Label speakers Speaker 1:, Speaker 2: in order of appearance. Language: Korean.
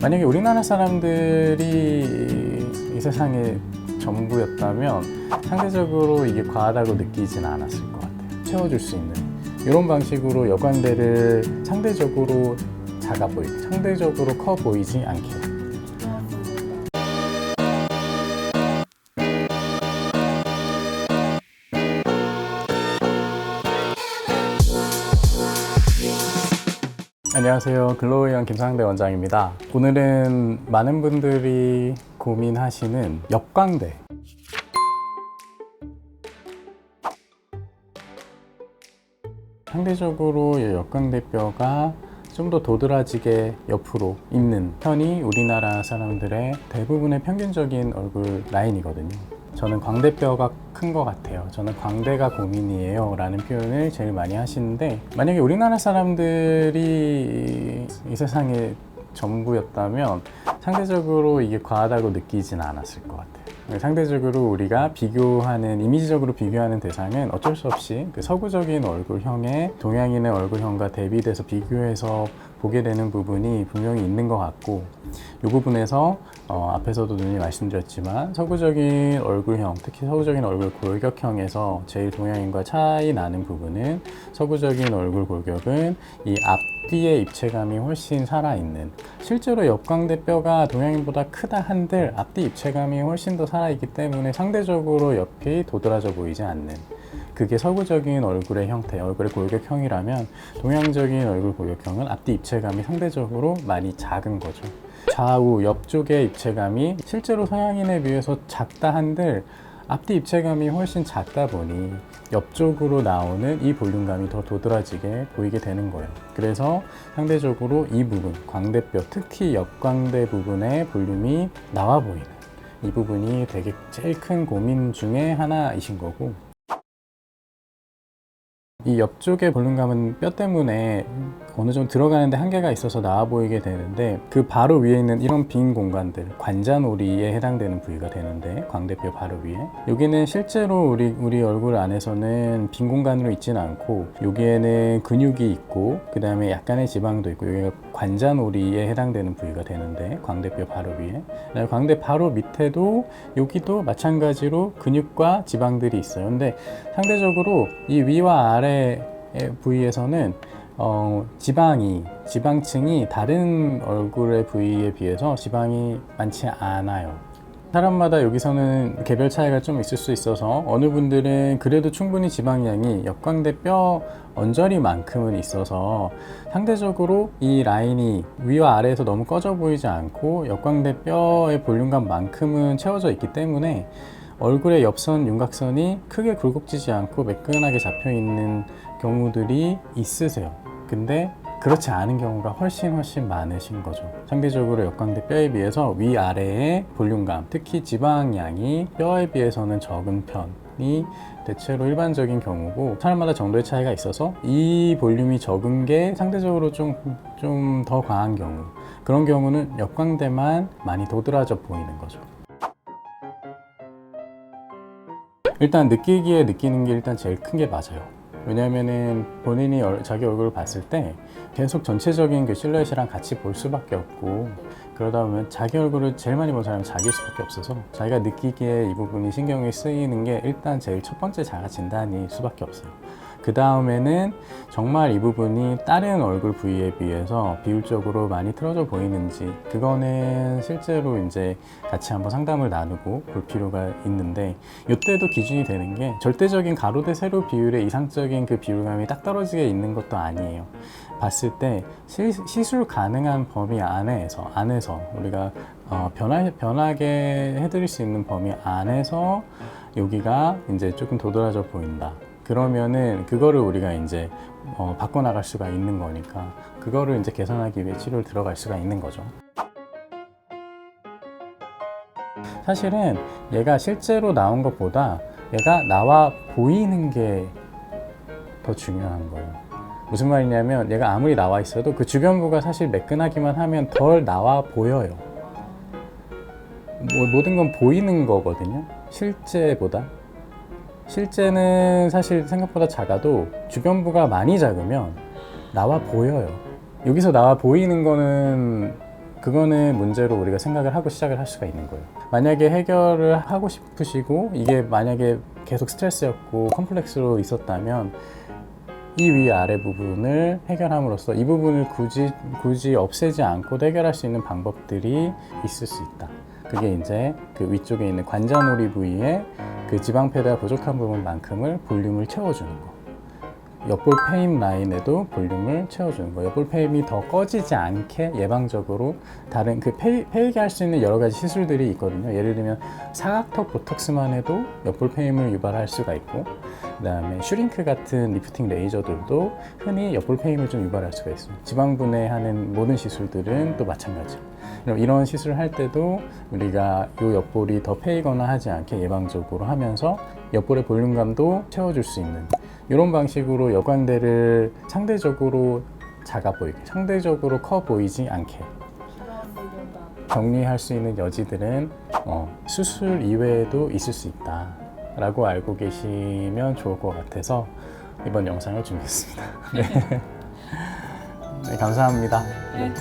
Speaker 1: 만약에 우리나라 사람들이 이 세상의 전부였다면 상대적으로 이게 과하다고 느끼진 않았을 것 같아요. 채워줄 수 있는 이런 방식으로 여광대를 상대적으로 작아 보이게, 상대적으로 커 보이지 않게. 안녕하세요. 글로우형 김상대 원장입니다. 오늘은 많은 분들이 고민하시는 역광대, 상대적으로 이 역광대뼈가 좀 더 도드라지게 옆으로 있는 편이 우리나라 사람들의 대부분의 평균적인 얼굴 라인이거든요. 저는 광대뼈가 큰 것 같아요. 저는 광대가 고민이에요 라는 표현을 제일 많이 하시는데, 만약에 우리나라 사람들이 이 세상의 전부였다면 상대적으로 이게 과하다고 느끼진 않았을 것 같아요. 상대적으로 우리가 비교하는, 이미지적으로 비교하는 대상은 어쩔 수 없이 그 서구적인 얼굴형의 동양인의 얼굴형과 대비돼서 비교해서 보게 되는 부분이 분명히 있는 것 같고, 이 부분에서 앞에서도 누님 말씀드렸지만 서구적인 얼굴형, 특히 서구적인 얼굴 골격형에서 제일 동양인과 차이 나는 부분은, 서구적인 얼굴 골격은 이 앞뒤의 입체감이 훨씬 살아있는, 실제로 역광대뼈가 동양인보다 크다 한들 앞뒤 입체감이 훨씬 더 살아있기 때문에 상대적으로 옆이 도드라져 보이지 않는, 그게 서구적인 얼굴의 형태, 얼굴의 골격형이라면 동양적인 얼굴 골격형은 앞뒤 입체감이 상대적으로 많이 작은 거죠. 좌우 옆쪽의 입체감이 실제로 서양인에 비해서 작다 한들 앞뒤 입체감이 훨씬 작다 보니 옆쪽으로 나오는 이 볼륨감이 더 도드라지게 보이게 되는 거예요. 그래서 상대적으로 이 부분, 광대뼈, 특히 역광대 부분의 볼륨이 나와 보이는 이 부분이 되게 제일 큰 고민 중에 하나이신 거고, 이 옆쪽의 볼륨감은 뼈 때문에 어느 정도 들어가는데 한계가 있어서 나와 보이게 되는데, 그 바로 위에 있는 이런 빈 공간들, 관자놀이에 해당되는 부위가 되는데, 광대뼈 바로 위에 여기는 실제로 우리 얼굴 안에서는 빈 공간으로 있지는 않고, 여기에는 근육이 있고 그 다음에 약간의 지방도 있고, 여기가 관자놀이에 해당되는 부위가 되는데, 광대뼈 바로 위에, 광대 바로 밑에도 여기도 마찬가지로 근육과 지방들이 있어요. 근데 상대적으로 이 위와 아래 부위에서는 지방층이 다른 얼굴의 부위에 비해서 지방이 많지 않아요. 사람마다 여기서는 개별 차이가 좀 있을 수 있어서, 어느 분들은 그래도 충분히 지방량이 역광대 뼈 언저리만큼은 있어서 상대적으로 이 라인이 위와 아래에서 너무 꺼져 보이지 않고 역광대 뼈의 볼륨감만큼은 채워져 있기 때문에 얼굴의 옆선, 윤곽선이 크게 굴곡지지 않고 매끈하게 잡혀 있는 경우들이 있으세요. 근데 그렇지 않은 경우가 훨씬 많으신 거죠. 상대적으로 역광대 뼈에 비해서 위아래의 볼륨감, 특히 지방량이 뼈에 비해서는 적은 편이 대체로 일반적인 경우고, 사람마다 정도의 차이가 있어서 이 볼륨이 적은 게 상대적으로 좀 더 과한 경우, 그런 경우는 역광대만 많이 도드라져 보이는 거죠. 일단 느끼는 게 일단 제일 큰 게 맞아요. 왜냐면은 본인이 자기 얼굴을 봤을 때 계속 전체적인 그 실루엣이랑 같이 볼 수밖에 없고, 그러다 보면 자기 얼굴을 제일 많이 본 사람은 자기일 수밖에 없어서 자기가 느끼기에 이 부분이 신경이 쓰이는 게 일단 제일 첫 번째 자가 진단일 수밖에 없어요. 그 다음에는 정말 이 부분이 다른 얼굴 부위에 비해서 비율적으로 많이 틀어져 보이는지, 그거는 실제로 이제 같이 한번 상담을 나누고 볼 필요가 있는데, 이때도 기준이 되는 게 절대적인 가로 대 세로 비율의 이상적인 그 비율감이 딱 떨어지게 있는 것도 아니에요. 봤을 때 시술 가능한 범위 안에서 우리가 변하게 해드릴 수 있는 범위 안에서 여기가 이제 조금 도드라져 보인다. 그러면은 그거를 우리가 이제 바꿔나갈 수가 있는 거니까, 그거를 이제 개선하기 위해 치료를 들어갈 수가 있는 거죠. 사실은 얘가 실제로 나온 것보다 얘가 나와 보이는 게 더 중요한 거예요. 무슨 말이냐면, 얘가 아무리 나와 있어도 그 주변부가 사실 매끈하기만 하면 덜 나와 보여요. 모든 건 보이는 거거든요, 실제보다. 실제는 사실 생각보다 작아도 주변부가 많이 작으면 나와 보여요. 여기서 나와 보이는 거는 그거는 문제로 우리가 생각을 하고 시작을 할 수가 있는 거예요. 만약에 해결을 하고 싶으시고 이게 만약에 계속 스트레스였고 컴플렉스로 있었다면 이 위아래 부분을 해결함으로써 이 부분을 굳이 없애지 않고 해결할 수 있는 방법들이 있을 수 있다. 그게 이제 그 위쪽에 있는 관자놀이 부위에 그 지방 패드가 부족한 부분만큼을 볼륨을 채워주는 거. 옆볼 페임 라인에도 볼륨을 채워주는 거. 옆볼 페임이 더 꺼지지 않게 예방적으로 다른 그 페이게 할 수 있는 여러 가지 시술들이 있거든요. 예를 들면 사각턱 보톡스만 해도 옆볼 페임을 유발할 수가 있고, 그다음에 슈링크 같은 리프팅 레이저들도 흔히 옆볼 페임을 좀 유발할 수가 있습니다. 지방 분해하는 모든 시술들은 또 마찬가지예요. 이런 시술을 할 때도 우리가 이 옆볼이 더 패이거나 하지 않게 예방적으로 하면서 옆볼의 볼륨감도 채워줄 수 있는 이런 방식으로 여관대를 상대적으로 작아 보이게, 상대적으로 커 보이지 않게 정리할 수 있는 여지들은 수술 이외에도 있을 수 있다 라고 알고 계시면 좋을 것 같아서 이번 영상을 준비했습니다. 네. 네, 감사합니다.
Speaker 2: 네.